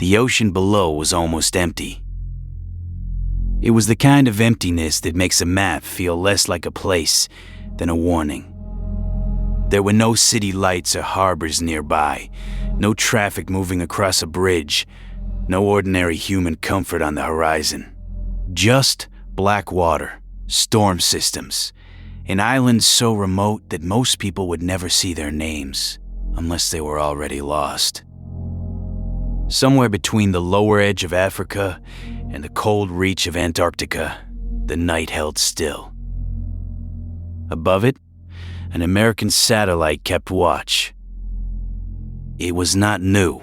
The ocean below was almost empty. It was the kind of emptiness that makes a map feel less like a place than a warning. There were no city lights or harbors nearby, no traffic moving across a bridge, no ordinary human comfort on the horizon. Just black water, storm systems, an island so remote that most people would never see their names unless they were already lost. Somewhere between the lower edge of Africa and the cold reach of Antarctica, the night held still. Above it, an American satellite kept watch. It was not new.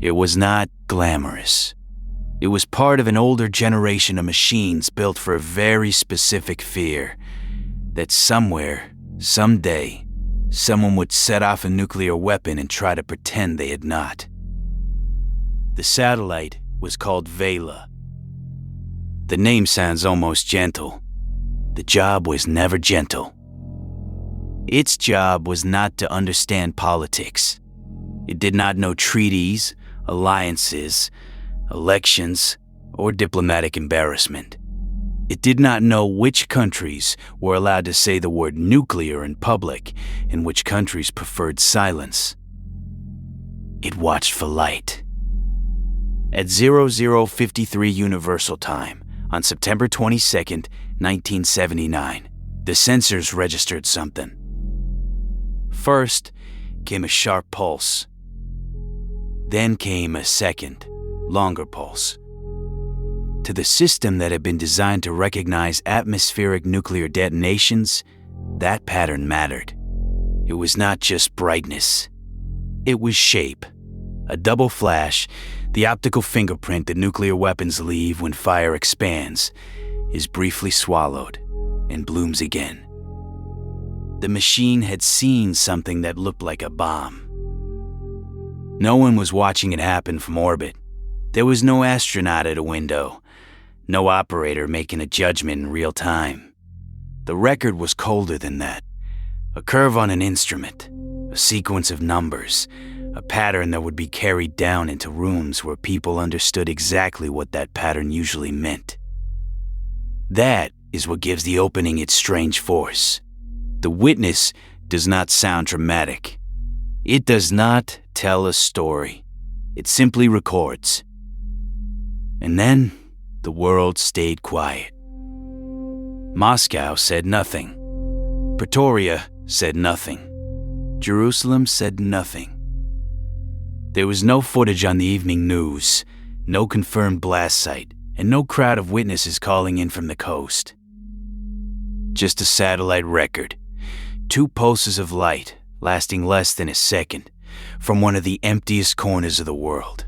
It was not glamorous. It was part of an older generation of machines built for a very specific fear that somewhere, someday, someone would set off a nuclear weapon and try to pretend they had not. The satellite was called Vela. The name sounds almost gentle. The job was never gentle. Its job was not to understand politics. It did not know treaties, alliances, elections, or diplomatic embarrassment. It did not know which countries were allowed to say the word nuclear in public and which countries preferred silence. It watched for light. At 00:53 Universal Time, on September 22nd, 1979, the sensors registered something. First came a sharp pulse. Then came a second, longer pulse. To the system that had been designed to recognize atmospheric nuclear detonations, that pattern mattered. It was not just brightness. It was shape. A double flash, the optical fingerprint that nuclear weapons leave when fire expands, is briefly swallowed and blooms again. The machine had seen something that looked like a bomb. No one was watching it happen from orbit. There was no astronaut at a window, no operator making a judgment in real time. The record was colder than that. A curve on an instrument, a sequence of numbers, a pattern that would be carried down into rooms where people understood exactly what that pattern usually meant. That is what gives the opening its strange force. The witness does not sound dramatic. It does not tell a story. It simply records. And then the world stayed quiet. Moscow said nothing. Pretoria said nothing. Jerusalem said nothing. There was no footage on the evening news, no confirmed blast site, and no crowd of witnesses calling in from the coast. Just a satellite record. 2 pulses of light, lasting less than a second, from one of the emptiest corners of the world.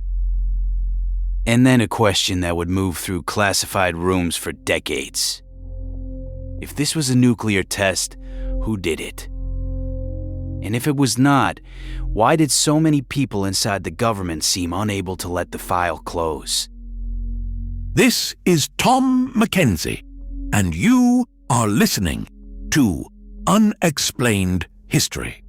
And then a question that would move through classified rooms for decades. If this was a nuclear test, who did it? And if it was not, why did so many people inside the government seem unable to let the file close? This is Tom Mackenzie, and you are listening to Unexplained History.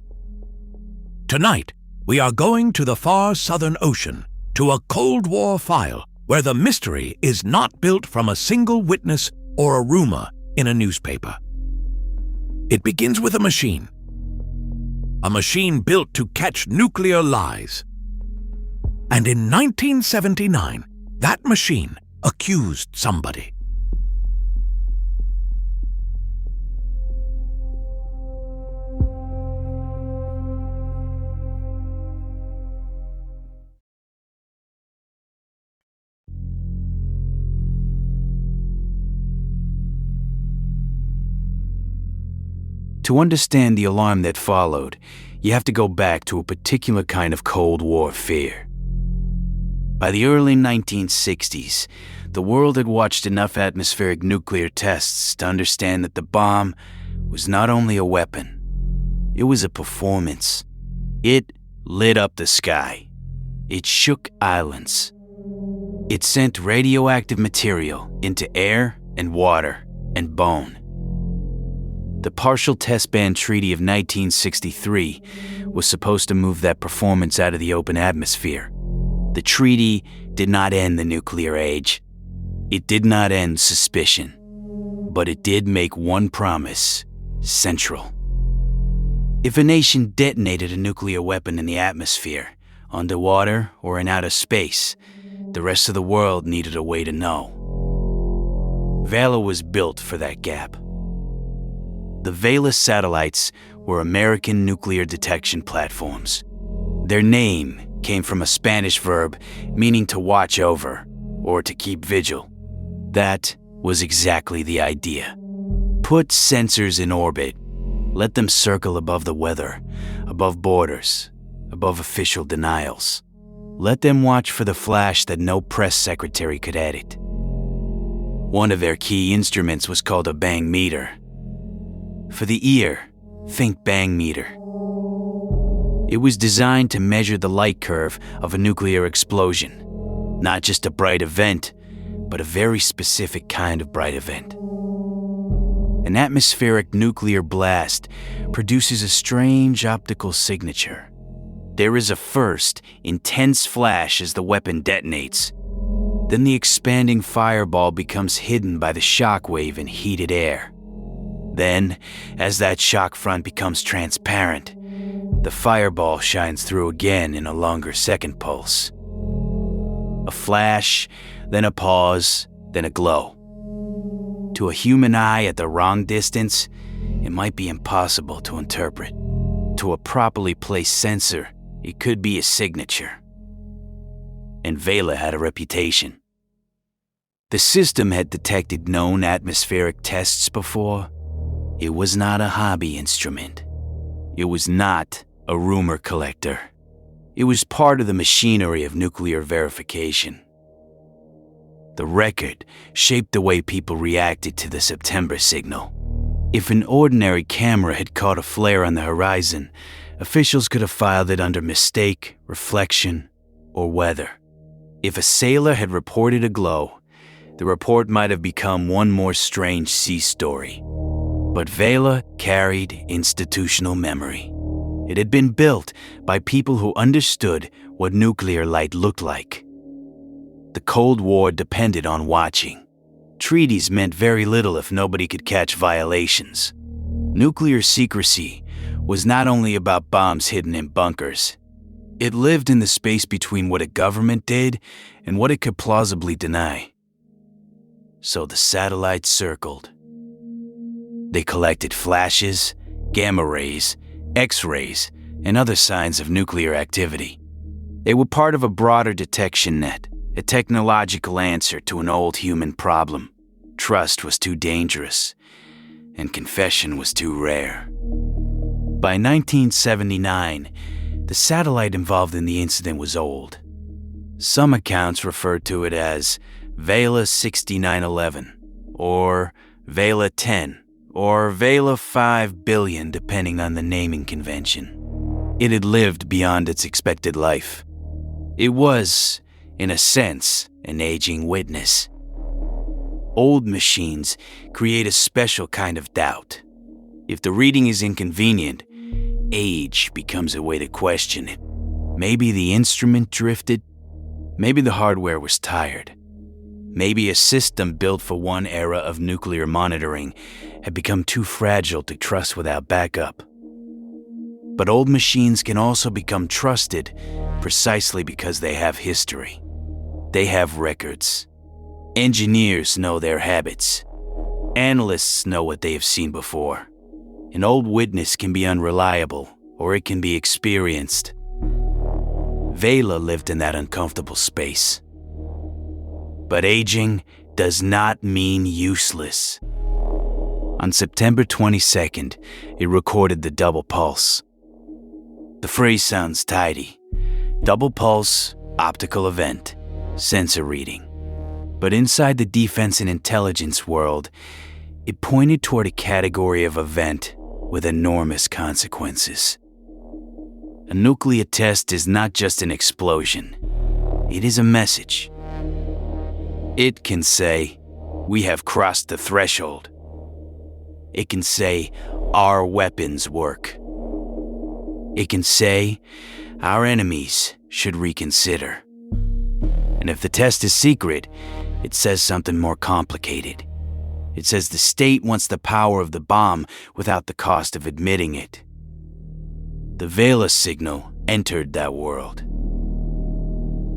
Tonight, we are going to the far southern ocean, to a Cold War file where the mystery is not built from a single witness or a rumor in a newspaper. It begins with a machine built to catch nuclear lies. And in 1979, that machine accused somebody. To understand the alarm that followed, you have to go back to a particular kind of Cold War fear. By the early 1960s, the world had watched enough atmospheric nuclear tests to understand that the bomb was not only a weapon, it was a performance. It lit up the sky. It shook islands. It sent radioactive material into air and water and bone. The Partial Test Ban Treaty of 1963 was supposed to move that performance out of the open atmosphere. The treaty did not end the nuclear age. It did not end suspicion. But it did make one promise central. If a nation detonated a nuclear weapon in the atmosphere, underwater, or in outer space, the rest of the world needed a way to know. Vela was built for that gap. The Vela satellites were American nuclear detection platforms. Their name came from a Spanish verb meaning to watch over or to keep vigil. That was exactly the idea. Put sensors in orbit. Let them circle above the weather, above borders, above official denials. Let them watch for the flash that no press secretary could edit. One of their key instruments was called a bang meter. For the ear, think bang meter. It was designed to measure the light curve of a nuclear explosion. Not just a bright event, but a very specific kind of bright event. An atmospheric nuclear blast produces a strange optical signature. There is a first, intense flash as the weapon detonates. Then the expanding fireball becomes hidden by the shock wave in heated air. Then, as that shock front becomes transparent, the fireball shines through again in a longer second pulse. A flash, then a pause, then a glow. To a human eye at the wrong distance, it might be impossible to interpret. To a properly placed sensor, it could be a signature. And Vela had a reputation. The system had detected known atmospheric tests before. It was not a hobby instrument. It was not a rumor collector. It was part of the machinery of nuclear verification. The record shaped the way people reacted to the September signal. If an ordinary camera had caught a flare on the horizon, officials could have filed it under mistake, reflection, or weather. If a sailor had reported a glow, the report might have become one more strange sea story. But Vela carried institutional memory. It had been built by people who understood what nuclear light looked like. The Cold War depended on watching. Treaties meant very little if nobody could catch violations. Nuclear secrecy was not only about bombs hidden in bunkers. It lived in the space between what a government did and what it could plausibly deny. So the satellites circled. They collected flashes, gamma rays, X-rays, and other signs of nuclear activity. They were part of a broader detection net, a technological answer to an old human problem. Trust was too dangerous, and confession was too rare. By 1979, the satellite involved in the incident was old. Some accounts referred to it as Vela 6911, or Vela 10, or Vela 5 billion, depending on the naming convention. It had lived beyond its expected life. It was, in a sense, an aging witness. Old machines create a special kind of doubt. If the reading is inconvenient, age becomes a way to question it. Maybe the instrument drifted. Maybe the hardware was tired. Maybe a system built for one era of nuclear monitoring had become too fragile to trust without backup. But old machines can also become trusted precisely because they have history. They have records. Engineers know their habits. Analysts know what they have seen before. An old witness can be unreliable, or it can be experienced. Vela lived in that uncomfortable space. But aging does not mean useless. On September 22nd, it recorded the double pulse. The phrase sounds tidy. Double pulse, optical event, sensor reading. But inside the defense and intelligence world, it pointed toward a category of event with enormous consequences. A nuclear test is not just an explosion. It is a message. It can say, "We have crossed the threshold." It can say, "Our weapons work." It can say, "Our enemies should reconsider." And if the test is secret, it says something more complicated. It says the state wants the power of the bomb without the cost of admitting it. The Vela signal entered that world.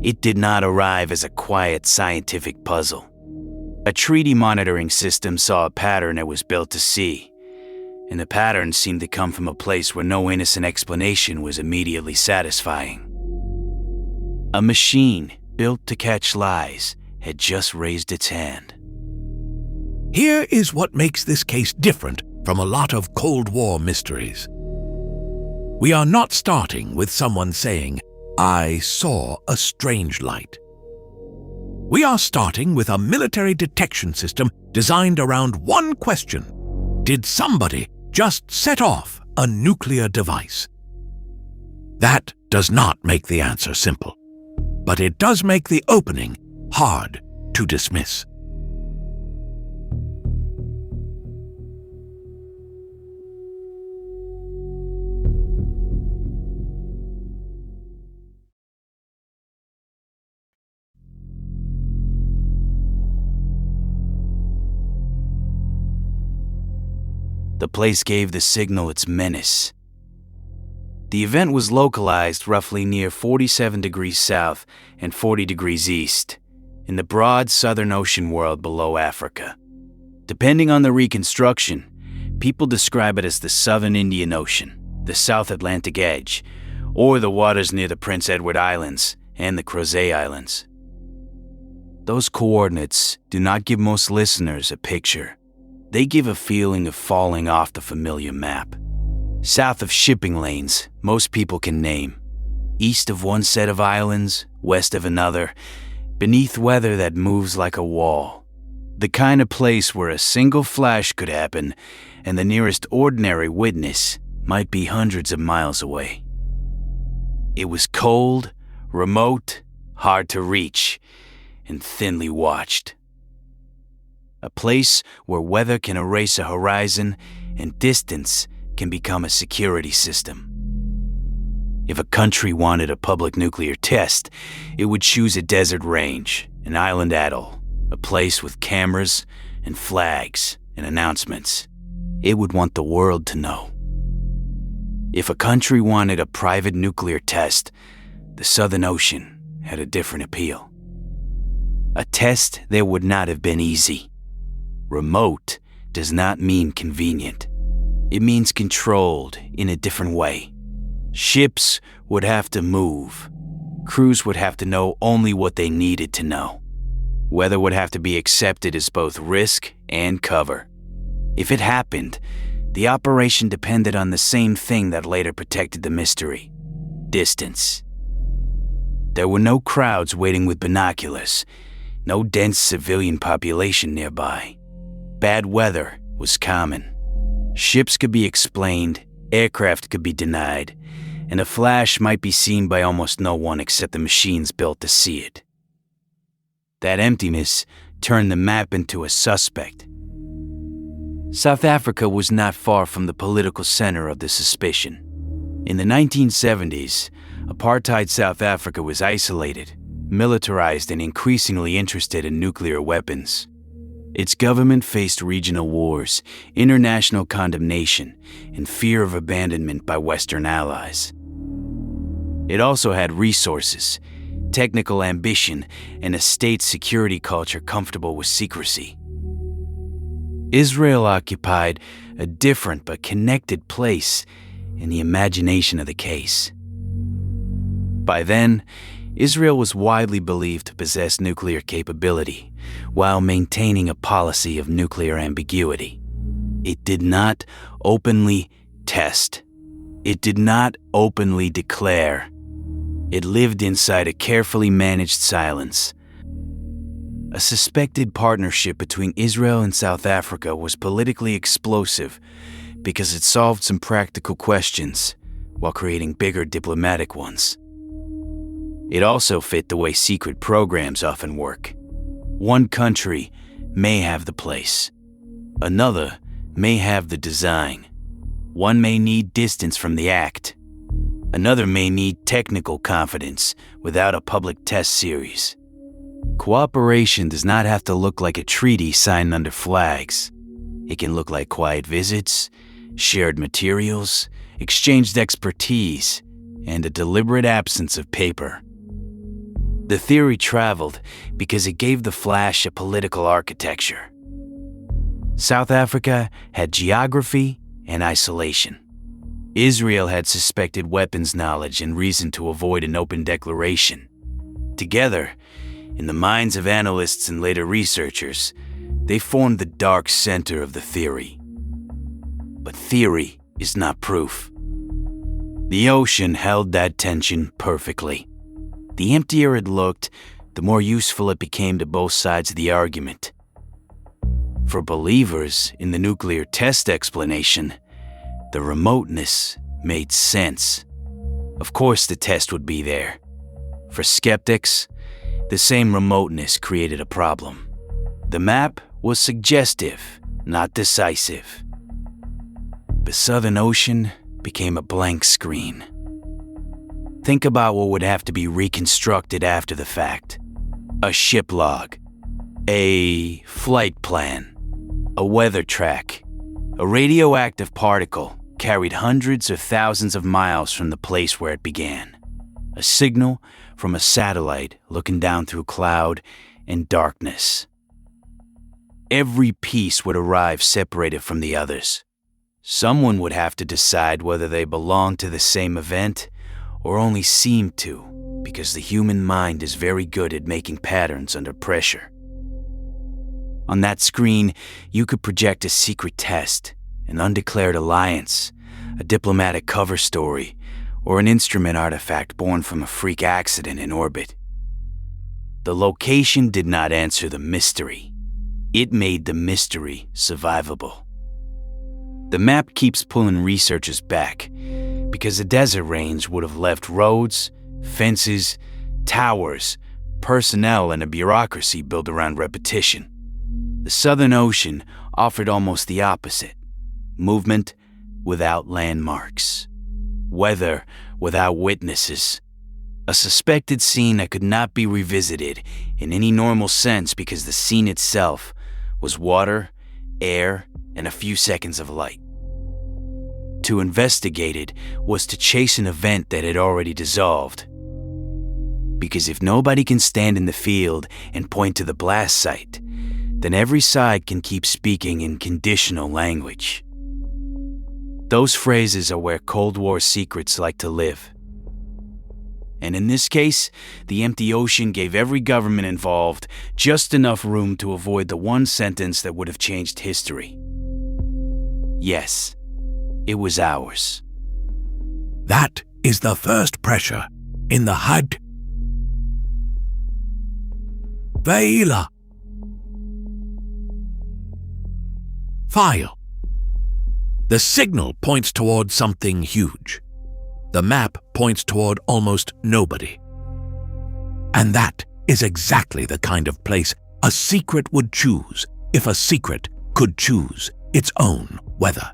It did not arrive as a quiet scientific puzzle. A treaty monitoring system saw a pattern it was built to see, and the pattern seemed to come from a place where no innocent explanation was immediately satisfying. A machine built to catch lies had just raised its hand. Here is what makes this case different from a lot of Cold War mysteries. We are not starting with someone saying, "I saw a strange light." We are starting with a military detection system designed around one question: did somebody just set off a nuclear device? That does not make the answer simple, but it does make the opening hard to dismiss. The place gave the signal its menace. The event was localized roughly near 47 degrees south and 40 degrees east, in the broad Southern Ocean world below Africa. Depending on the reconstruction, people describe it as the Southern Indian Ocean, the South Atlantic Edge, or the waters near the Prince Edward Islands and the Crozet Islands. Those coordinates do not give most listeners a picture. They give a feeling of falling off the familiar map. South of shipping lanes, most people can name. East of one set of islands, west of another, beneath weather that moves like a wall. The kind of place where a single flash could happen and the nearest ordinary witness might be hundreds of miles away. It was cold, remote, hard to reach, and thinly watched. A place where weather can erase a horizon and distance can become a security system. If a country wanted a public nuclear test, it would choose a desert range, an island atoll, a place with cameras and flags and announcements. It would want the world to know. If a country wanted a private nuclear test, the Southern Ocean had a different appeal. A test that would not have been easy. Remote does not mean convenient. It means controlled in a different way. Ships would have to move. Crews would have to know only what they needed to know. Weather would have to be accepted as both risk and cover. If it happened, the operation depended on the same thing that later protected the mystery: distance. There were no crowds waiting with binoculars, no dense civilian population nearby. Bad weather was common. Ships could be explained, aircraft could be denied, and a flash might be seen by almost no one except the machines built to see it. That emptiness turned the map into a suspect. South Africa was not far from the political center of the suspicion. In the 1970s, apartheid South Africa was isolated, militarized, and increasingly interested in nuclear weapons. Its government faced regional wars, international condemnation, and fear of abandonment by Western allies. It also had resources, technical ambition, and a state security culture comfortable with secrecy. Israel occupied a different but connected place in the imagination of the case. By then, Israel was widely believed to possess nuclear capability, while maintaining a policy of nuclear ambiguity. It did not openly test. It did not openly declare. It lived inside a carefully managed silence. A suspected partnership between Israel and South Africa was politically explosive because it solved some practical questions while creating bigger diplomatic ones. It also fit the way secret programs often work. One country may have the place. Another may have the design. One may need distance from the act. Another may need technical confidence without a public test series. Cooperation does not have to look like a treaty signed under flags. It can look like quiet visits, shared materials, exchanged expertise, and a deliberate absence of paper. The theory traveled because it gave the Flash a political architecture. South Africa had geography and isolation. Israel had suspected weapons knowledge and reason to avoid an open declaration. Together, in the minds of analysts and later researchers, they formed the dark center of the theory. But theory is not proof. The ocean held that tension perfectly. The emptier it looked, the more useful it became to both sides of the argument. For believers in the nuclear test explanation, the remoteness made sense. Of course the test would be there. For skeptics, the same remoteness created a problem. The map was suggestive, not decisive. The Southern Ocean became a blank screen. Think about what would have to be reconstructed after the fact. A ship log, a flight plan, a weather track, a radioactive particle carried hundreds or thousands of miles from the place where it began, a signal from a satellite looking down through cloud and darkness. Every piece would arrive separated from the others. Someone would have to decide whether they belonged to the same event or only seemed to, because the human mind is very good at making patterns under pressure. On that screen, you could project a secret test, an undeclared alliance, a diplomatic cover story, or an instrument artifact born from a freak accident in orbit. The location did not answer the mystery. It made the mystery survivable. The map keeps pulling researchers back, because the desert range would have left roads, fences, towers, personnel, and a bureaucracy built around repetition. The Southern Ocean offered almost the opposite: movement without landmarks, weather without witnesses, a suspected scene that could not be revisited in any normal sense because the scene itself was water, air, and a few seconds of light. To investigate it was to chase an event that had already dissolved. Because if nobody can stand in the field and point to the blast site, then every side can keep speaking in conditional language. Those phrases are where Cold War secrets like to live. And in this case, the empty ocean gave every government involved just enough room to avoid the one sentence that would have changed history. Yes, it was ours. That is the first pressure in the HUD. Vela. File. The signal points toward something huge. The map points toward almost nobody. And that is exactly the kind of place a secret would choose if a secret could choose its own weather.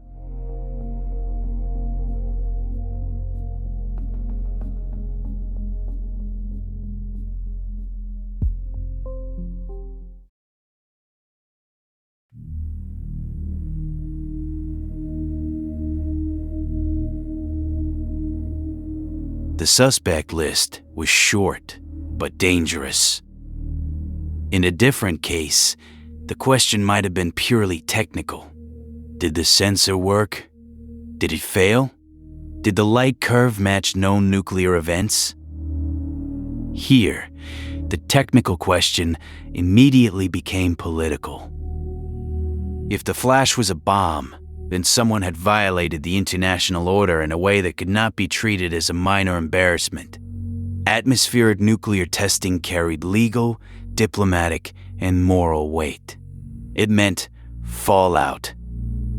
The suspect list was short, but dangerous. In a different case, the question might have been purely technical. Did the sensor work? Did it fail? Did the light curve match known nuclear events? Here, the technical question immediately became political. If the flash was a bomb, then someone had violated the international order in a way that could not be treated as a minor embarrassment. Atmospheric nuclear testing carried legal, diplomatic, and moral weight. It meant fallout.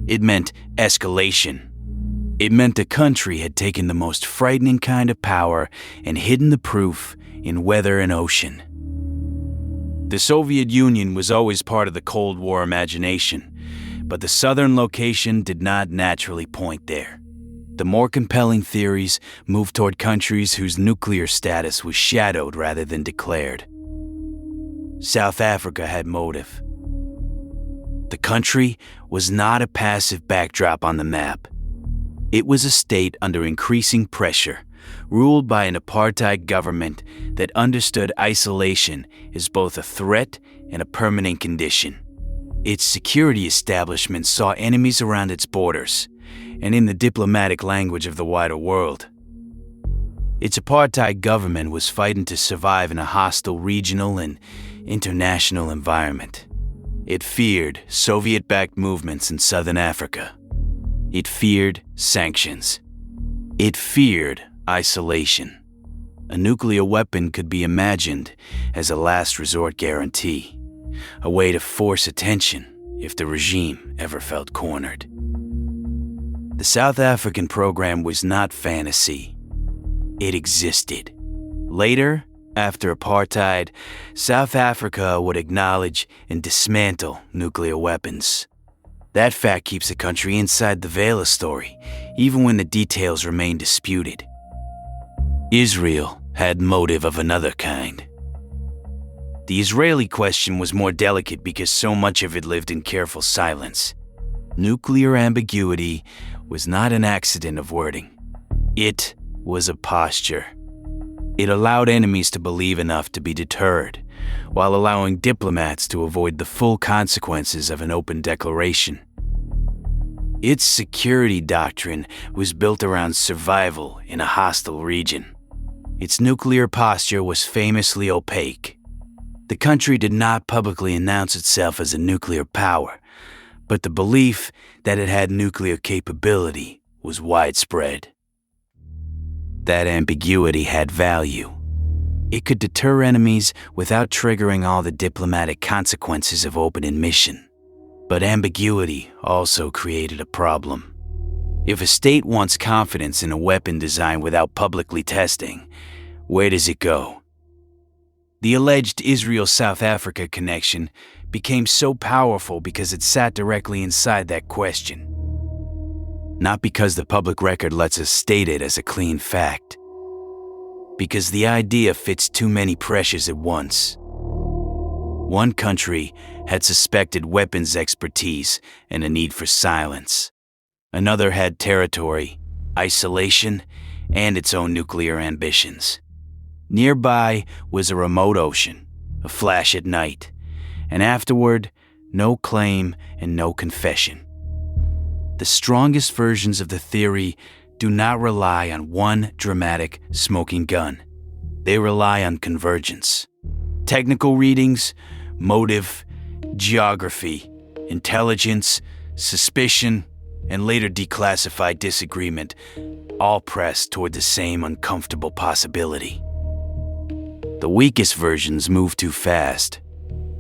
It meant escalation. It meant the country had taken the most frightening kind of power and hidden the proof in weather and ocean. The Soviet Union was always part of the Cold War imagination, but the southern location did not naturally point there. The more compelling theories moved toward countries whose nuclear status was shadowed rather than declared. South Africa had motive. The country was not a passive backdrop on the map. It was a state under increasing pressure, ruled by an apartheid government that understood isolation as both a threat and a permanent condition. Its security establishment saw enemies around its borders, and in the diplomatic language of the wider world, its apartheid government was fighting to survive in a hostile regional and international environment. It feared Soviet-backed movements in southern Africa. It feared sanctions. It feared isolation. A nuclear weapon could be imagined as a last resort guarantee, a way to force attention if the regime ever felt cornered. The South African program was not fantasy. It existed. Later, after apartheid, South Africa would acknowledge and dismantle nuclear weapons. That fact keeps the country inside the Vela story, even when the details remain disputed. Israel had motive of another kind. The Israeli question was more delicate because so much of it lived in careful silence. Nuclear ambiguity was not an accident of wording. It was a posture. It allowed enemies to believe enough to be deterred, while allowing diplomats to avoid the full consequences of an open declaration. Its security doctrine was built around survival in a hostile region. Its nuclear posture was famously opaque. The country did not publicly announce itself as a nuclear power, but the belief that it had nuclear capability was widespread. That ambiguity had value. It could deter enemies without triggering all the diplomatic consequences of open admission. But ambiguity also created a problem. If a state wants confidence in a weapon design without publicly testing, where does it go? The alleged Israel-South Africa connection became so powerful because it sat directly inside that question. Not because the public record lets us state it as a clean fact. Because the idea fits too many pressures at once. One country had suspected weapons expertise and a need for silence. Another had territory, isolation, and its own nuclear ambitions. Nearby was a remote ocean, a flash at night, and afterward, no claim and no confession. The strongest versions of the theory do not rely on one dramatic smoking gun. They rely on convergence. Technical readings, motive, geography, intelligence, suspicion, and later declassified disagreement all press toward the same uncomfortable possibility. The weakest versions move too fast.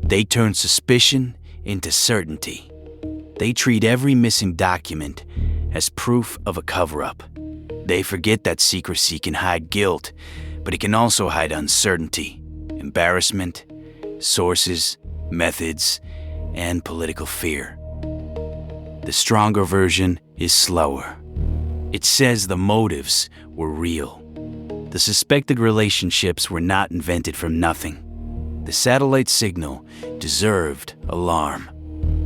They turn suspicion into certainty. They treat every missing document as proof of a cover-up. They forget that secrecy can hide guilt, but it can also hide uncertainty, embarrassment, sources, methods, and political fear. The stronger version is slower. It says the motives were real. The suspected relationships were not invented from nothing. The satellite signal deserved alarm.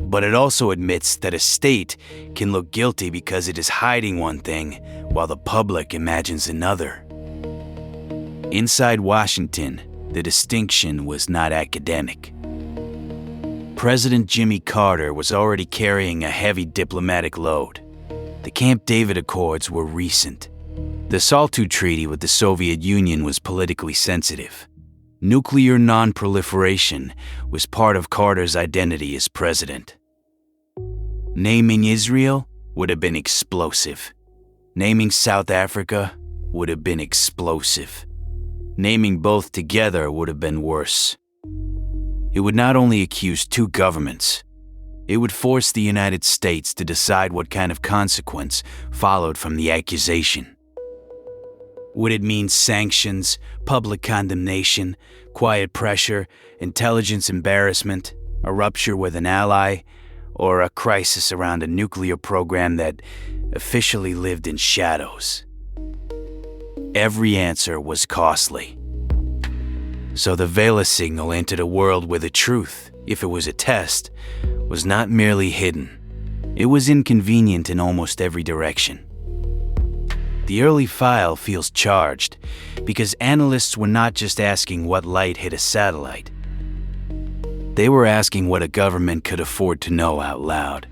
But it also admits that a state can look guilty because it is hiding one thing while the public imagines another. Inside Washington, the distinction was not academic. President Jimmy Carter was already carrying a heavy diplomatic load. The Camp David Accords were recent. The SALT II treaty with the Soviet Union was politically sensitive. Nuclear non-proliferation was part of Carter's identity as president. Naming Israel would have been explosive. Naming South Africa would have been explosive. Naming both together would have been worse. It would not only accuse two governments, it would force the United States to decide what kind of consequence followed from the accusation. Would it mean sanctions, public condemnation, quiet pressure, intelligence embarrassment, a rupture with an ally, or a crisis around a nuclear program that officially lived in shadows? Every answer was costly. So the Vela signal entered a world where the truth, if it was a test, was not merely hidden. It was inconvenient in almost every direction. The early file feels charged because analysts were not just asking what light hit a satellite. They were asking what a government could afford to know out loud.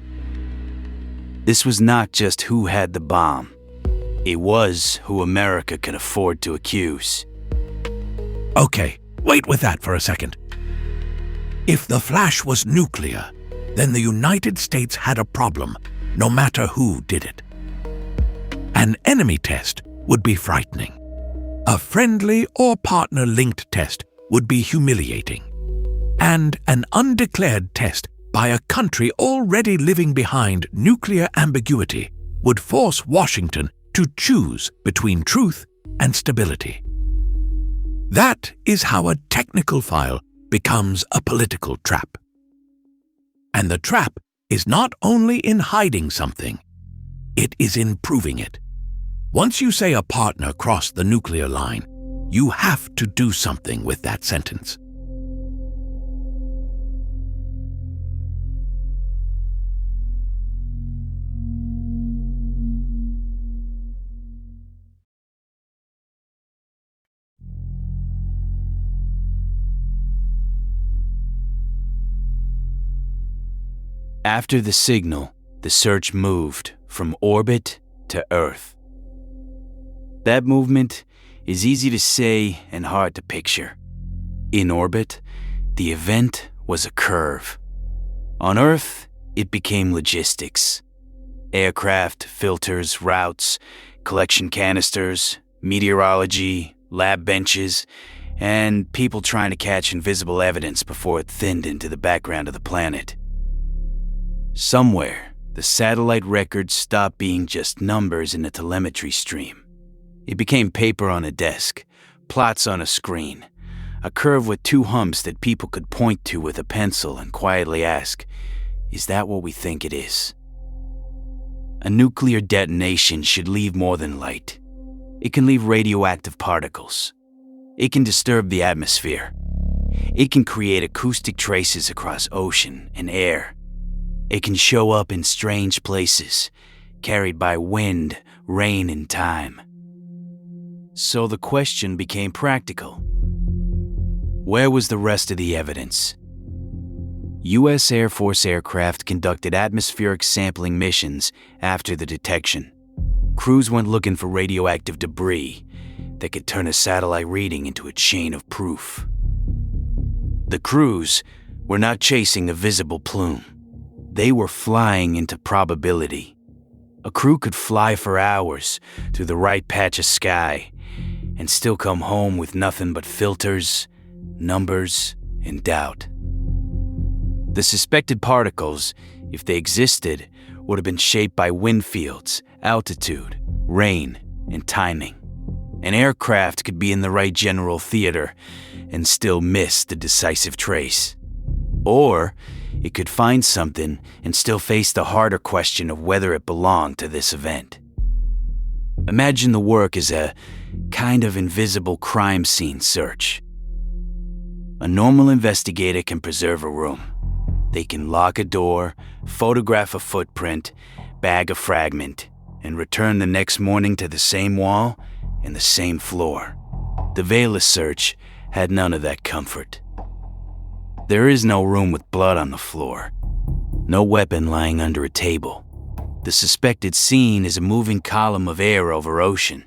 This was not just who had the bomb. It was who America could afford to accuse. Okay, wait with that for a second. If the flash was nuclear, then the United States had a problem, no matter who did it. An enemy test would be frightening. A friendly or partner-linked test would be humiliating. And an undeclared test by a country already living behind nuclear ambiguity would force Washington to choose between truth and stability. That is how a technical file becomes a political trap. And the trap is not only in hiding something, it is in proving it. Once you say a partner crossed the nuclear line, you have to do something with that sentence. After the signal, the search moved from orbit to Earth. That movement is easy to say and hard to picture. In orbit, the event was a curve. On Earth, it became logistics. Aircraft, filters, routes, collection canisters, meteorology, lab benches, and people trying to catch invisible evidence before it thinned into the background of the planet. Somewhere, the satellite records stopped being just numbers in a telemetry stream. It became paper on a desk, plots on a screen, a curve with two humps that people could point to with a pencil and quietly ask, "Is that what we think it is?" A nuclear detonation should leave more than light. It can leave radioactive particles. It can disturb the atmosphere. It can create acoustic traces across ocean and air. It can show up in strange places, carried by wind, rain, and time. So the question became practical. Where was the rest of the evidence? U.S. Air Force aircraft conducted atmospheric sampling missions after the detection. Crews went looking for radioactive debris that could turn a satellite reading into a chain of proof. The crews were not chasing a visible plume. They were flying into probability. A crew could fly for hours through the right patch of sky and still come home with nothing but filters, numbers, and doubt. The suspected particles, if they existed, would have been shaped by wind fields, altitude, rain, and timing. An aircraft could be in the right general theater and still miss the decisive trace. Or it could find something and still face the harder question of whether it belonged to this event. Imagine the work as a kind of invisible crime scene search. A normal investigator can preserve a room. They can lock a door, photograph a footprint, bag a fragment, and return the next morning to the same wall and the same floor. The Vela search had none of that comfort. There is no room with blood on the floor, no weapon lying under a table. The suspected scene is a moving column of air over ocean.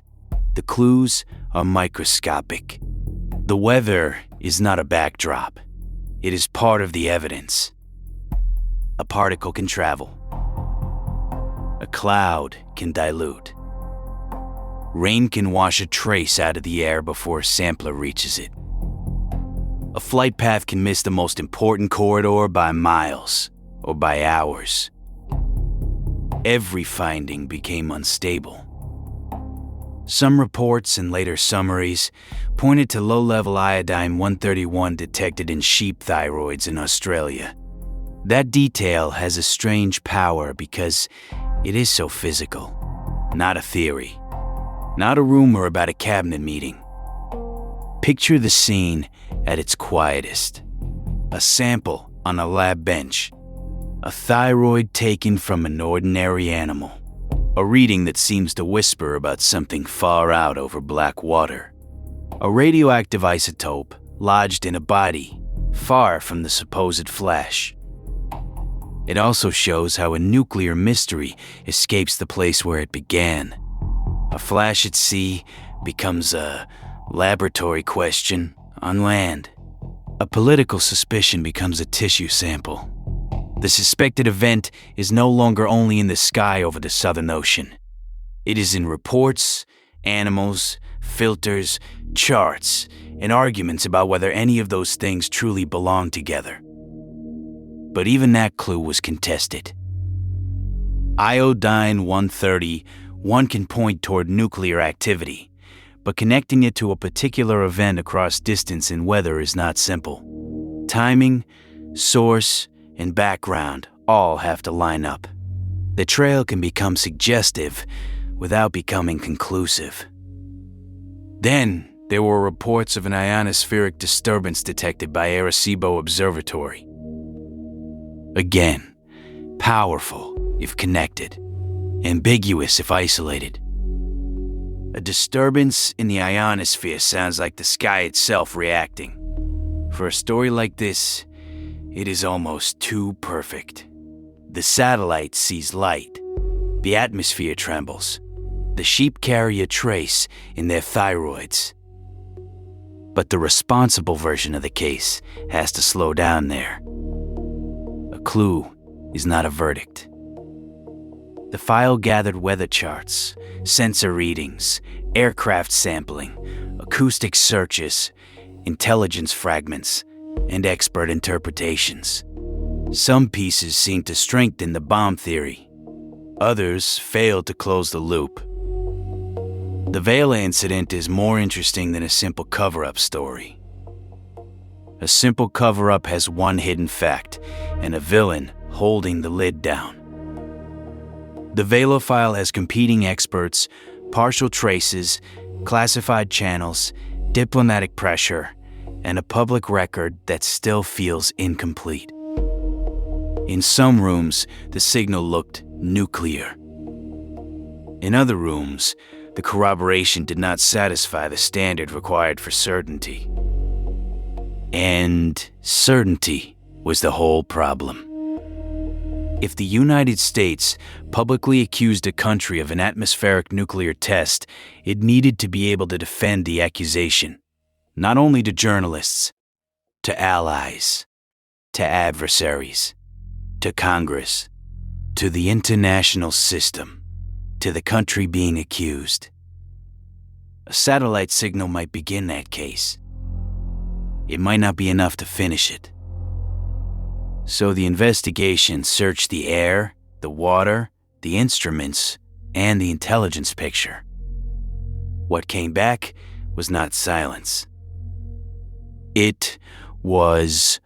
The clues are microscopic. The weather is not a backdrop. It is part of the evidence. A particle can travel. A cloud can dilute. Rain can wash a trace out of the air before a sampler reaches it. A flight path can miss the most important corridor by miles or by hours. Every finding became unstable. Some reports and later summaries pointed to low-level iodine-131 detected in sheep thyroids in Australia. That detail has a strange power because it is so physical, not a theory, not a rumor about a cabinet meeting. Picture the scene at its quietest. A sample on a lab bench. A thyroid taken from an ordinary animal. A reading that seems to whisper about something far out over black water. A radioactive isotope lodged in a body far from the supposed flash. It also shows how a nuclear mystery escapes the place where it began. A flash at sea becomes a laboratory question on land. A political suspicion becomes a tissue sample. The suspected event is no longer only in the sky over the Southern Ocean. It is in reports, animals, filters, charts, and arguments about whether any of those things truly belong together. But even that clue was contested. Iodine-130, one can point toward nuclear activity, but connecting it to a particular event across distance and weather is not simple. Timing, source, and background all have to line up. The trail can become suggestive without becoming conclusive. Then there were reports of an ionospheric disturbance detected by Arecibo Observatory. Again, powerful if connected, ambiguous if isolated. A disturbance in the ionosphere sounds like the sky itself reacting. For a story like this, it is almost too perfect. The satellite sees light. The atmosphere trembles. The sheep carry a trace in their thyroids. But the responsible version of the case has to slow down there. A clue is not a verdict. The file gathered weather charts, sensor readings, aircraft sampling, acoustic searches, intelligence fragments, and expert interpretations. Some pieces seem to strengthen the bomb theory. Others fail to close the loop. The Vela Incident is more interesting than a simple cover-up story. A simple cover-up has one hidden fact, and a villain holding the lid down. The Vela file has competing experts, partial traces, classified channels, diplomatic pressure, and a public record that still feels incomplete. In some rooms, the signal looked nuclear. In other rooms, the corroboration did not satisfy the standard required for certainty. And certainty was the whole problem. If the United States publicly accused a country of an atmospheric nuclear test, it needed to be able to defend the accusation, not only to journalists, to allies, to adversaries, to Congress, to the international system, to the country being accused. A satellite signal might begin that case. It might not be enough to finish it. So the investigation searched the air, the water, the instruments, and the intelligence picture. What came back was not silence. It was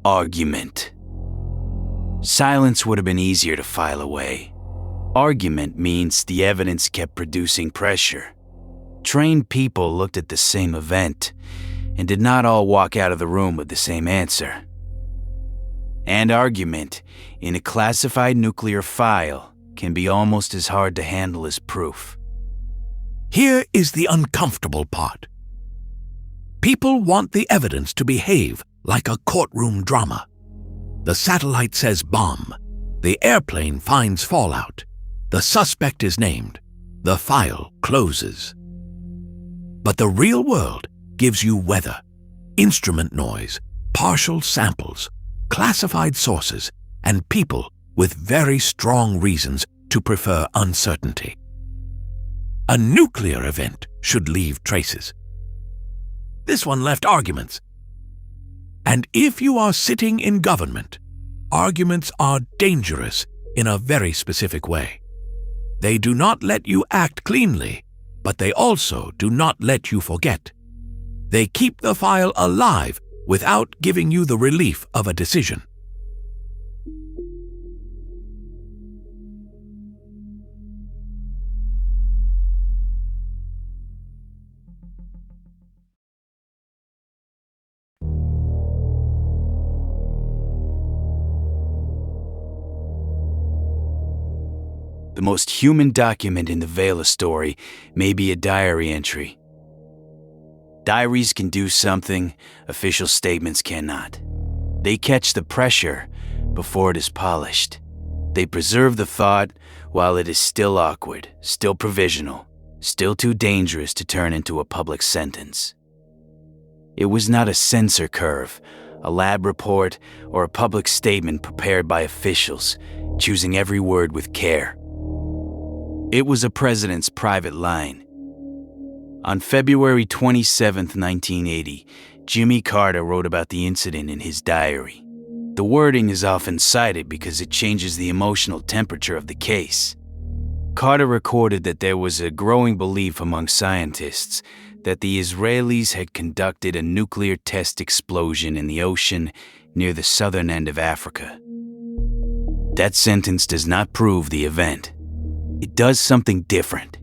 argument. Silence would have been easier to file away. Argument means the evidence kept producing pressure. Trained people looked at the same event and did not all walk out of the room with the same answer. And argument in a classified nuclear file can be almost as hard to handle as proof. Here is the uncomfortable part. People want the evidence to behave like a courtroom drama. The satellite says bomb. The airplane finds fallout. The suspect is named. The file closes. But the real world gives you weather, instrument noise, partial samples, classified sources, and people with very strong reasons to prefer uncertainty. A nuclear event should leave traces. This one left arguments. And if you are sitting in government, arguments are dangerous in a very specific way. They do not let you act cleanly, but they also do not let you forget. They keep the file alive without giving you the relief of a decision. The most human document in the Vela story may be a diary entry. Diaries can do something official statements cannot. They catch the pressure before it is polished. They preserve the thought while it is still awkward, still provisional, still too dangerous to turn into a public sentence. It was not a censor curve, a lab report, or a public statement prepared by officials, choosing every word with care. It was a president's private line. On February 27, 1980, Jimmy Carter wrote about the incident in his diary. The wording is often cited because it changes the emotional temperature of the case. Carter recorded that there was a growing belief among scientists that the Israelis had conducted a nuclear test explosion in the ocean near the southern end of Africa. That sentence does not prove the event. It does something different.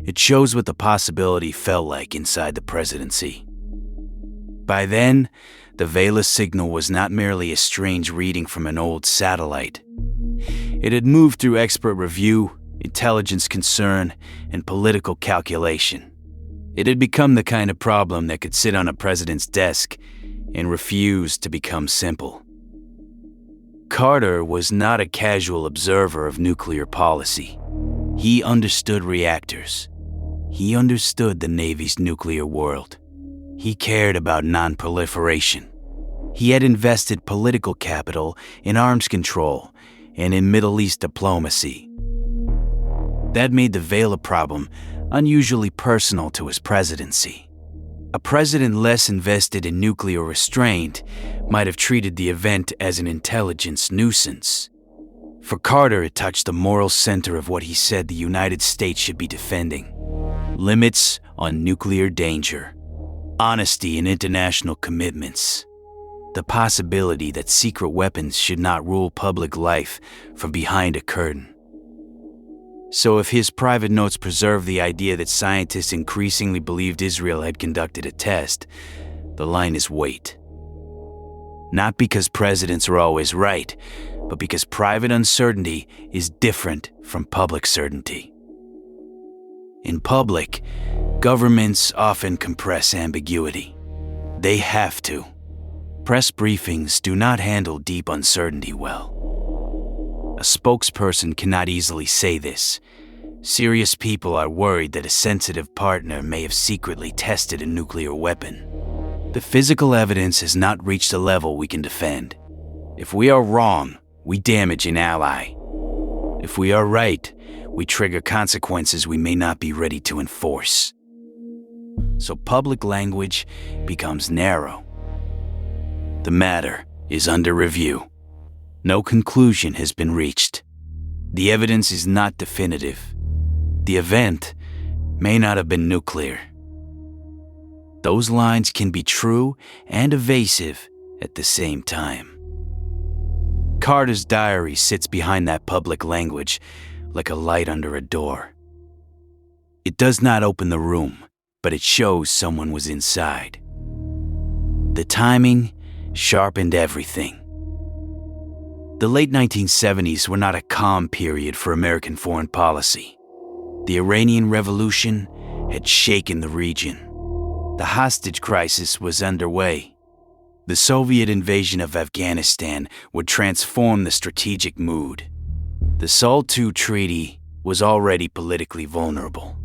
It shows what the possibility felt like inside the presidency. By then, the Vela signal was not merely a strange reading from an old satellite. It had moved through expert review, intelligence concern, and political calculation. It had become the kind of problem that could sit on a president's desk and refuse to become simple. Carter was not a casual observer of nuclear policy. He understood reactors. He understood the Navy's nuclear world. He cared about non-proliferation. He had invested political capital in arms control and in Middle East diplomacy. That made the Vela problem unusually personal to his presidency. A president less invested in nuclear restraint might have treated the event as an intelligence nuisance. For Carter, it touched the moral center of what he said the United States should be defending: limits on nuclear danger, honesty in international commitments, the possibility that secret weapons should not rule public life from behind a curtain. So if his private notes preserve the idea that scientists increasingly believed Israel had conducted a test, the line is wait. Not because presidents are always right, but because private uncertainty is different from public certainty. In public, governments often compress ambiguity. They have to. Press briefings do not handle deep uncertainty well. A spokesperson cannot easily say this. Serious people are worried that a sensitive partner may have secretly tested a nuclear weapon. The physical evidence has not reached a level we can defend. If we are wrong, we damage an ally. If we are right, we trigger consequences we may not be ready to enforce. So public language becomes narrow. The matter is under review. No conclusion has been reached. The evidence is not definitive. The event may not have been nuclear. Those lines can be true and evasive at the same time. Carter's diary sits behind that public language like a light under a door. It does not open the room, but it shows someone was inside. The timing sharpened everything. The late 1970s were not a calm period for American foreign policy. The Iranian Revolution had shaken the region. The hostage crisis was underway. The Soviet invasion of Afghanistan would transform the strategic mood. The SALT II treaty was already politically vulnerable.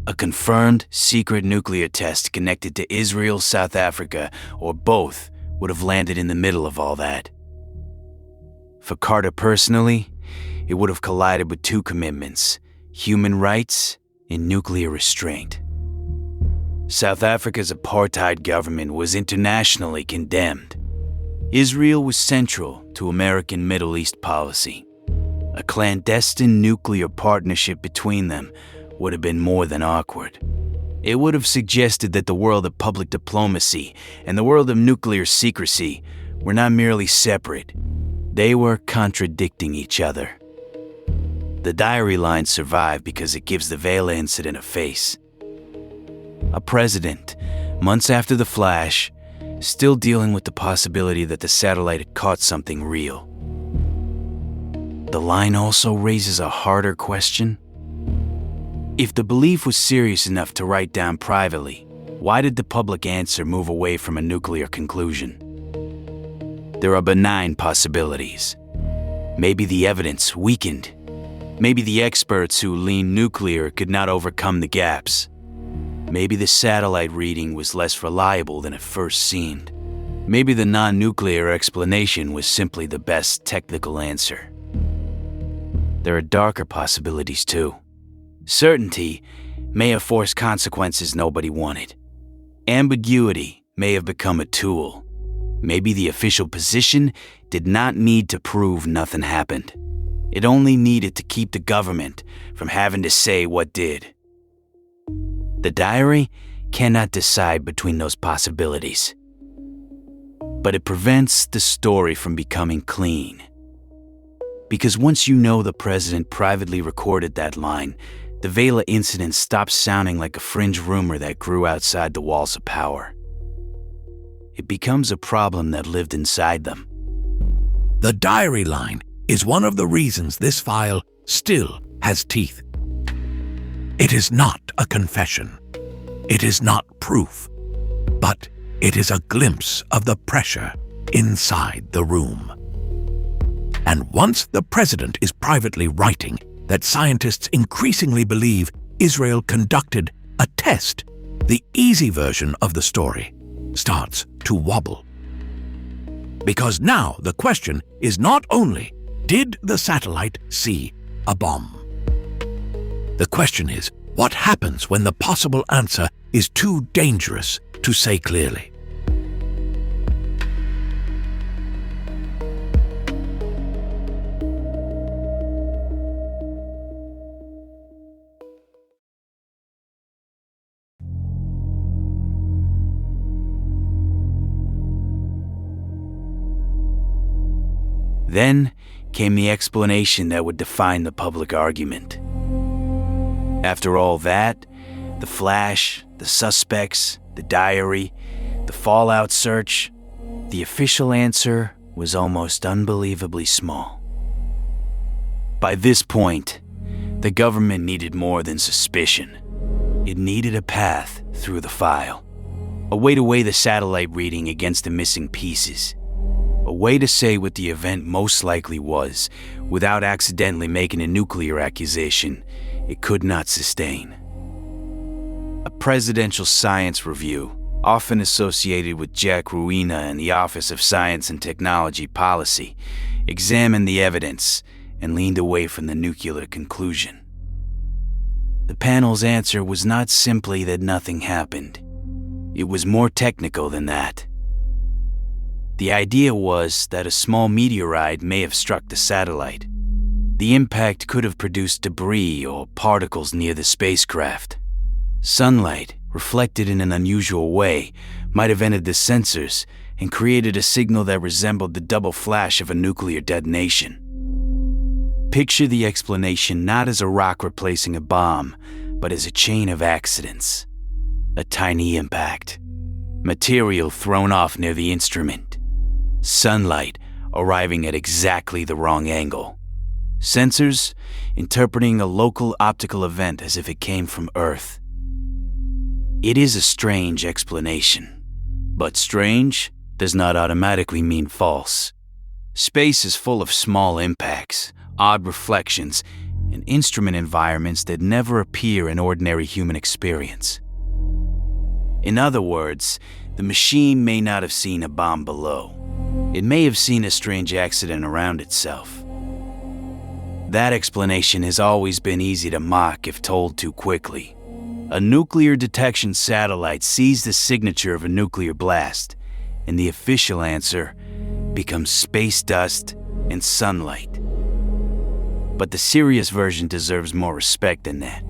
A confirmed secret nuclear test connected to Israel, South Africa, or both would have landed in the middle of all that. For Carter personally, it would have collided with two commitments: human rights and nuclear restraint. South Africa's apartheid government was internationally condemned. Israel was central to American Middle East policy. A clandestine nuclear partnership between them would have been more than awkward. It would have suggested that the world of public diplomacy and the world of nuclear secrecy were not merely separate. They were contradicting each other. The diary line survived because it gives the Vela Incident a face. A president, months after the flash, still dealing with the possibility that the satellite had caught something real. the line also raises a harder question. If the belief was serious enough to write down privately, why did the public answer move away from a nuclear conclusion? There are benign possibilities. Maybe the evidence weakened. Maybe the experts who leaned nuclear could not overcome the gaps. Maybe the satellite reading was less reliable than it first seemed. Maybe the non-nuclear explanation was simply the best technical answer. There are darker possibilities too. Certainty may have forced consequences nobody wanted. Ambiguity may have become a tool. Maybe the official position did not need to prove nothing happened. It only needed to keep the government from having to say what did. The diary cannot decide between those possibilities. But it prevents the story from becoming clean. Because once you know the president privately recorded that line, the Vela Incident stops sounding like a fringe rumor that grew outside the walls of power. It becomes a problem that lived inside them. The diary line is one of the reasons this file still has teeth. It is not a confession. It is not proof. But it is a glimpse of the pressure inside the room. And once the president is privately writing that scientists increasingly believe Israel conducted a test, the easy version of the story starts to wobble. Because now the question is not only, did the satellite see a bomb? The question is, what happens when the possible answer is too dangerous to say clearly? Then came the explanation that would define the public argument. After all that, the flash, the suspects, the diary, the fallout search, the official answer was almost unbelievably small. By this point, the government needed more than suspicion. It needed a path through the file, a way to weigh the satellite reading against the missing pieces, a way to say what the event most likely was without accidentally making a nuclear accusation it could not sustain. A presidential science review, often associated with Jack Ruina and the Office of Science and Technology Policy, examined the evidence and leaned away from the nuclear conclusion. The panel's answer was not simply that nothing happened. It was more technical than that. The idea was that a small meteorite may have struck the satellite. The impact could have produced debris or particles near the spacecraft. Sunlight, reflected in an unusual way, might have entered the sensors and created a signal that resembled the double flash of a nuclear detonation. Picture the explanation not as a rock replacing a bomb, but as a chain of accidents. A tiny impact. Material thrown off near the instrument. Sunlight arriving at exactly the wrong angle. Sensors interpreting a local optical event as if it came from Earth. It is a strange explanation, but strange does not automatically mean false. Space is full of small impacts, odd reflections, and instrument environments that never appear in ordinary human experience. In other words, the machine may not have seen a bomb below. It may have seen a strange accident around itself. That explanation has always been easy to mock if told too quickly. A nuclear detection satellite sees the signature of a nuclear blast, and the official answer becomes space dust and sunlight. But the serious version deserves more respect than that.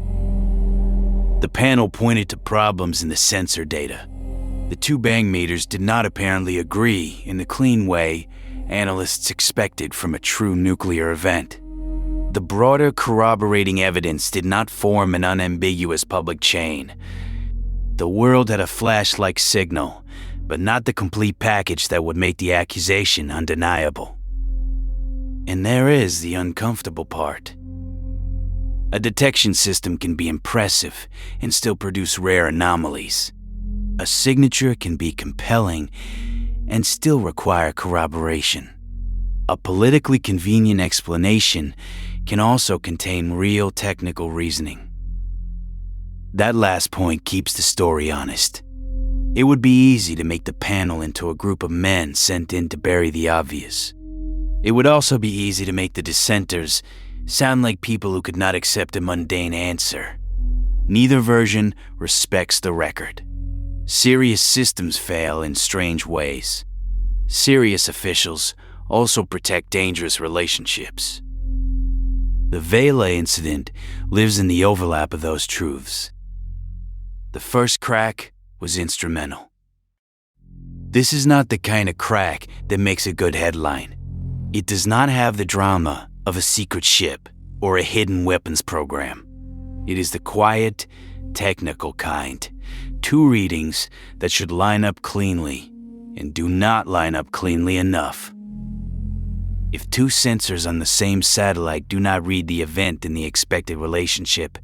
The panel pointed to problems in the sensor data. The two bang meters did not apparently agree in the clean way analysts expected from a true nuclear event. The broader corroborating evidence did not form an unambiguous public chain. The world had a flash-like signal, but not the complete package that would make the accusation undeniable. And there is the uncomfortable part. A detection system can be impressive and still produce rare anomalies. A signature can be compelling and still require corroboration. A politically convenient explanation can also contain real technical reasoning. That last point keeps the story honest. It would be easy to make the panel into a group of men sent in to bury the obvious. It would also be easy to make the dissenters sound like people who could not accept a mundane answer. Neither version respects the record. Serious systems fail in strange ways. Serious officials also protect dangerous relationships. The Vela Incident lives in the overlap of those truths. The first crack was instrumental. This is not the kind of crack that makes a good headline. It does not have the drama of a secret ship or a hidden weapons program. It is the quiet, technical kind. 2 readings that should line up cleanly and do not line up cleanly enough. If 2 sensors on the same satellite do not read the event in the expected relationship,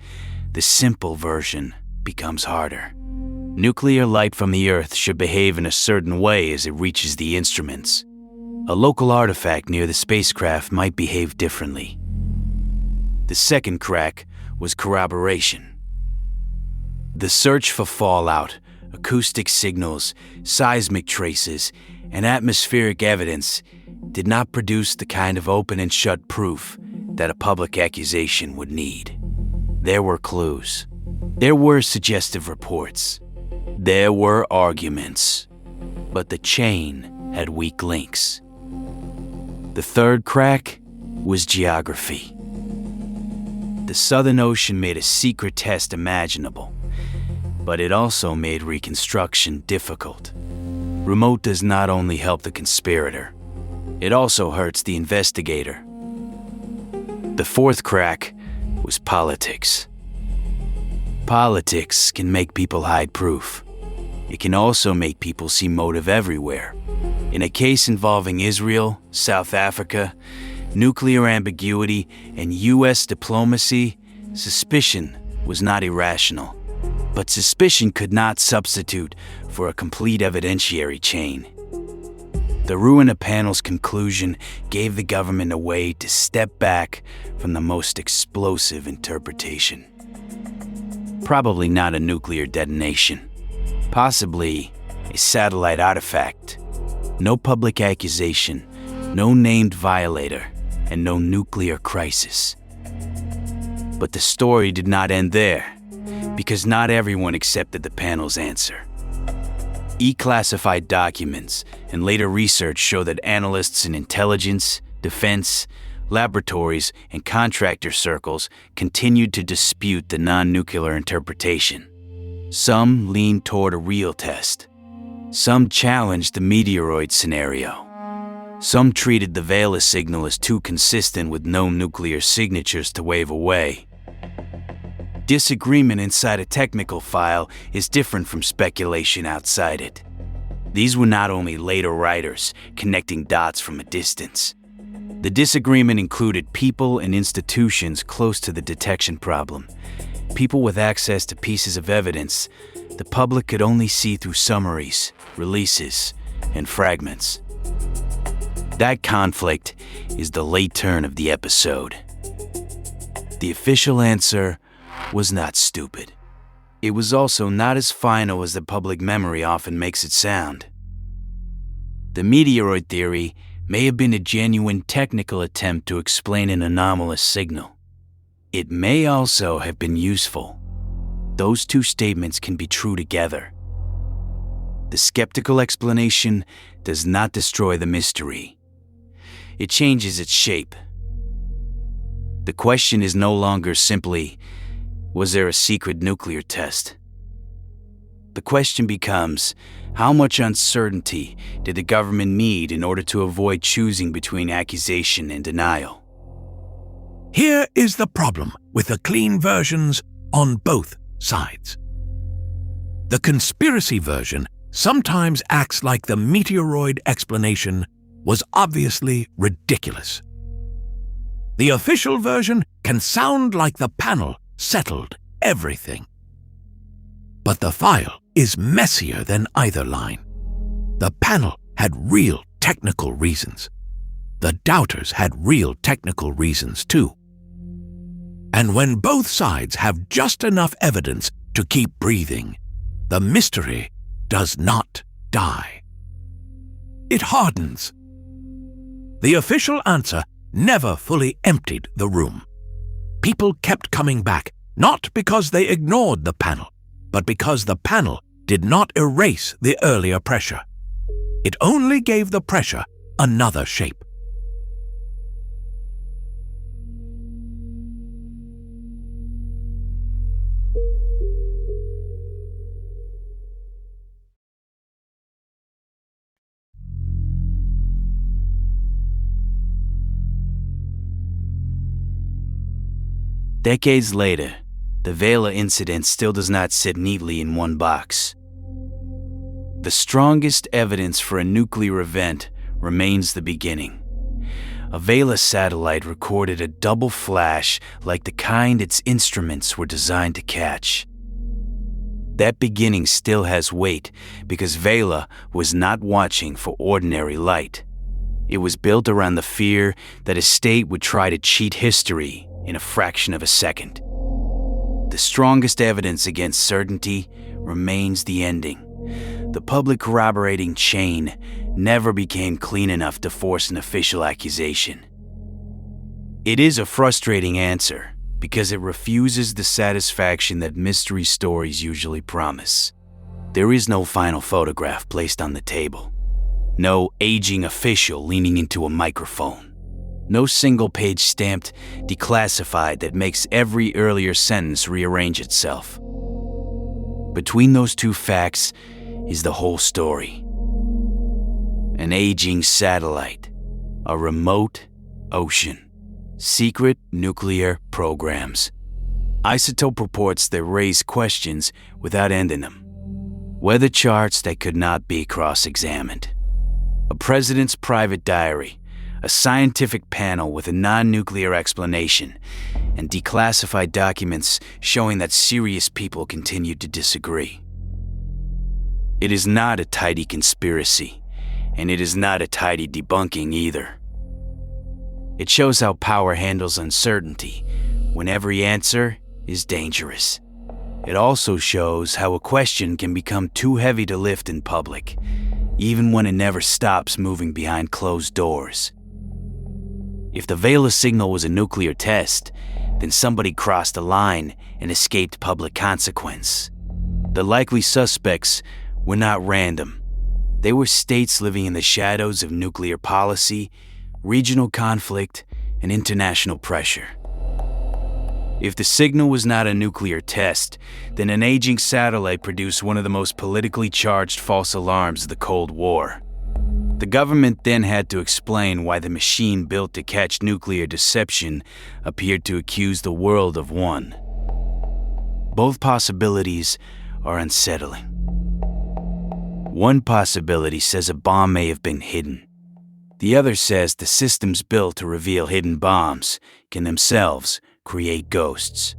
the simple version becomes harder. Nuclear light from the Earth should behave in a certain way as it reaches the instruments. A local artifact near the spacecraft might behave differently. The second crack was corroboration. The search for fallout, acoustic signals, seismic traces, and atmospheric evidence did not produce the kind of open and shut proof that a public accusation would need. There were clues. There were suggestive reports. There were arguments. But the chain had weak links. The third crack was geography. The Southern Ocean made a secret test imaginable, but it also made reconstruction difficult. Remote does not only help the conspirator, it also hurts the investigator. The fourth crack was politics. Politics can make people hide proof. It can also make people see motive everywhere. In a case involving Israel, South Africa, nuclear ambiguity, and U.S. diplomacy, suspicion was not irrational. But suspicion could not substitute for a complete evidentiary chain. The Ruina panel's conclusion gave the government a way to step back from the most explosive interpretation. Probably not a nuclear detonation. Possibly a satellite artifact. No public accusation, no named violator, and no nuclear crisis. But the story did not end there, because not everyone accepted the panel's answer. E-classified documents and later research show that analysts in intelligence, defense, laboratories, and contractor circles continued to dispute the non-nuclear interpretation. Some leaned toward a real test. Some challenged the meteoroid scenario. Some treated the Vela signal as too consistent with known nuclear signatures to wave away. Disagreement inside a technical file is different from speculation outside it. These were not only later writers connecting dots from a distance. The disagreement included people and institutions close to the detection problem, people with access to pieces of evidence the public could only see through summaries, releases, and fragments. That conflict is the late turn of the episode. The official answer was not stupid. It was also not as final as the public memory often makes it sound. The meteoroid theory may have been a genuine technical attempt to explain an anomalous signal. It may also have been useful. Those 2 statements can be true together. The skeptical explanation does not destroy the mystery. It changes its shape. The question is no longer simply, was there a secret nuclear test? The question becomes, how much uncertainty did the government need in order to avoid choosing between accusation and denial? Here is the problem with the clean versions on both sides. The conspiracy version sometimes acts like the meteoroid explanation was obviously ridiculous. The official version can sound like the panel settled everything. But the file is messier than either line. The panel had real technical reasons. The doubters had real technical reasons too. And when both sides have just enough evidence to keep breathing, the mystery does not die. It hardens. The official answer never fully emptied the room. People kept coming back, not because they ignored the panel, but because the panel did not erase the earlier pressure. It only gave the pressure another shape. Decades later, the Vela Incident still does not sit neatly in one box. The strongest evidence for a nuclear event remains the beginning. A Vela satellite recorded a double flash like the kind its instruments were designed to catch. That beginning still has weight because Vela was not watching for ordinary light. It was built around the fear that a state would try to cheat history in a fraction of a second. The strongest evidence against certainty remains the ending. The public corroborating chain never became clean enough to force an official accusation. It is a frustrating answer because it refuses the satisfaction that mystery stories usually promise. There is no final photograph placed on the table. No aging official leaning into a microphone. No single page stamped declassified that makes every earlier sentence rearrange itself. Between those two facts is the whole story. An aging satellite, a remote ocean, secret nuclear programs, isotope reports that raise questions without ending them, weather charts that could not be cross-examined, a president's private diary, a scientific panel with a non-nuclear explanation, and declassified documents showing that serious people continued to disagree. It is not a tidy conspiracy, and it is not a tidy debunking either. It shows how power handles uncertainty when every answer is dangerous. It also shows how a question can become too heavy to lift in public, even when it never stops moving behind closed doors. If the Vela signal was a nuclear test, then somebody crossed a line and escaped public consequence. The likely suspects were not random. They were states living in the shadows of nuclear policy, regional conflict, and international pressure. If the signal was not a nuclear test, then an aging satellite produced one of the most politically charged false alarms of the Cold War. The government then had to explain why the machine built to catch nuclear deception appeared to accuse the world of one. Both possibilities are unsettling. One possibility says a bomb may have been hidden. The other says the systems built to reveal hidden bombs can themselves create ghosts.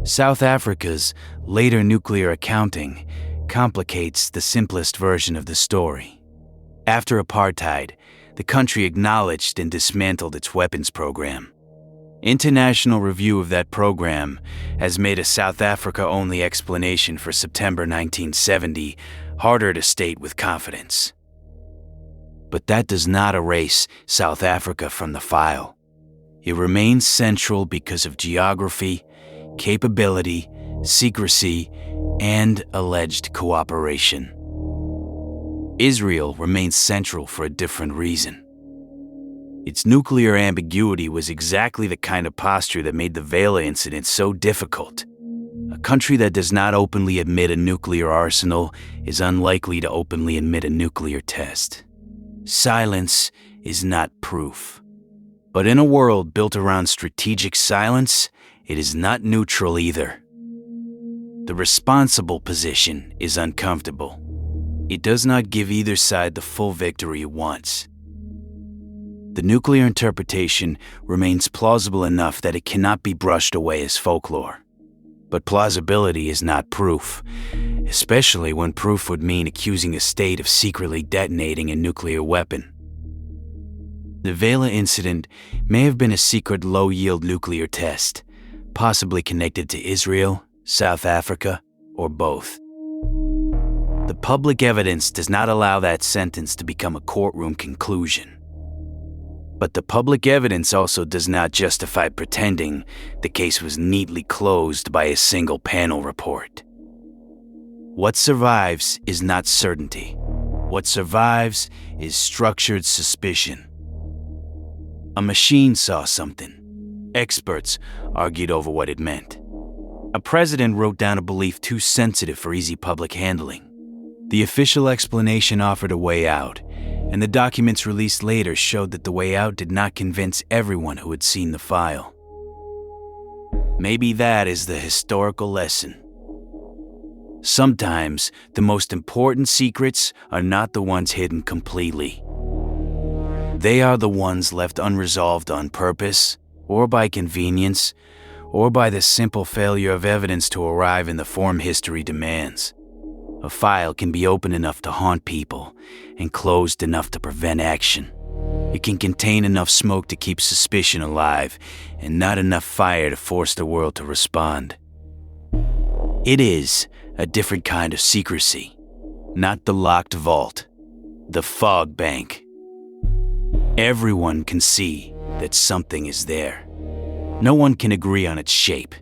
South Africa's later nuclear accounting complicates the simplest version of the story. After apartheid, the country acknowledged and dismantled its weapons program. International review of that program has made a South Africa-only explanation for September 1970 harder to state with confidence. But that does not erase South Africa from the file. It remains central because of geography, capability, secrecy, and alleged cooperation. Israel remains central for a different reason. Its nuclear ambiguity was exactly the kind of posture that made the Vela incident so difficult. A country that does not openly admit a nuclear arsenal is unlikely to openly admit a nuclear test. Silence is not proof. But in a world built around strategic silence, it is not neutral either. The responsible position is uncomfortable. It does not give either side the full victory it wants. The nuclear interpretation remains plausible enough that it cannot be brushed away as folklore. But plausibility is not proof, especially when proof would mean accusing a state of secretly detonating a nuclear weapon. The Vela Incident may have been a secret low-yield nuclear test, possibly connected to Israel, South Africa, or both. The public evidence does not allow that sentence to become a courtroom conclusion. But the public evidence also does not justify pretending the case was neatly closed by a single panel report. What survives is not certainty. What survives is structured suspicion. A machine saw something. Experts argued over what it meant. A president wrote down a belief too sensitive for easy public handling. The official explanation offered a way out, and the documents released later showed that the way out did not convince everyone who had seen the file. Maybe that is the historical lesson. Sometimes, the most important secrets are not the ones hidden completely. They are the ones left unresolved on purpose, or by convenience, or by the simple failure of evidence to arrive in the form history demands. A file can be open enough to haunt people and closed enough to prevent action. It can contain enough smoke to keep suspicion alive and not enough fire to force the world to respond. It is a different kind of secrecy, not the locked vault, the fog bank. Everyone can see that something is there. No one can agree on its shape.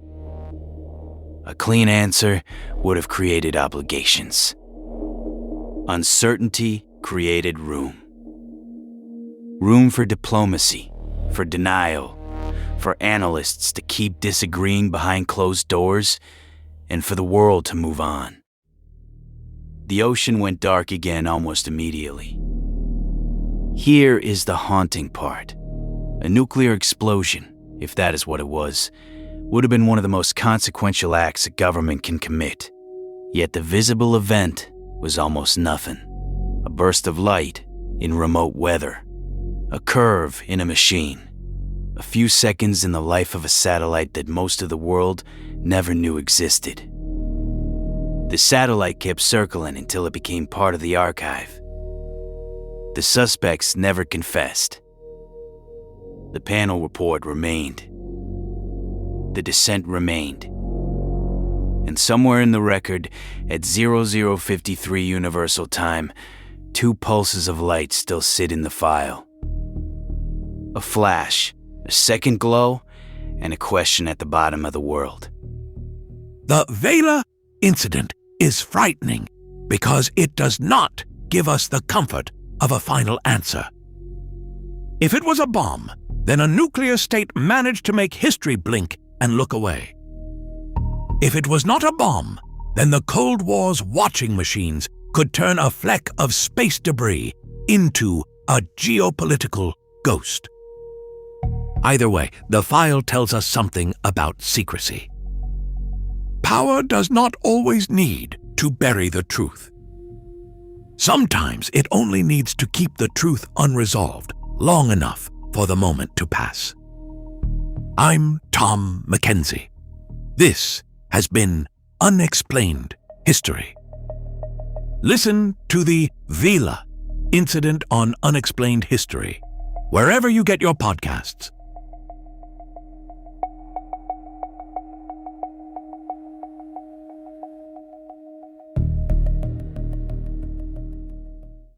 A clean answer would have created obligations. Uncertainty created room. Room for diplomacy, for denial, for analysts to keep disagreeing behind closed doors, and for the world to move on. The ocean went dark again almost immediately. Here is the haunting part. A nuclear explosion, if that is what it was, would have been one of the most consequential acts a government can commit. Yet the visible event was almost nothing. A burst of light in remote weather. A curve in a machine. A few seconds in the life of a satellite that most of the world never knew existed. The satellite kept circling until it became part of the archive. The suspects never confessed. The panel report remained. The descent remained. And somewhere in the record, at 0053 Universal Time, 2 pulses of light still sit in the file. A flash, a second glow, and a question at the bottom of the world. The Vela Incident is frightening because it does not give us the comfort of a final answer. If it was a bomb, then a nuclear state managed to make history blink and look away. If it was not a bomb, then the Cold War's watching machines could turn a fleck of space debris into a geopolitical ghost. Either way, the file tells us something about secrecy. Power does not always need to bury the truth. Sometimes it only needs to keep the truth unresolved long enough for the moment to pass. I'm Tom Mackenzie. This has been Unexplained History. Listen to the Vela Incident on Unexplained History, wherever you get your podcasts.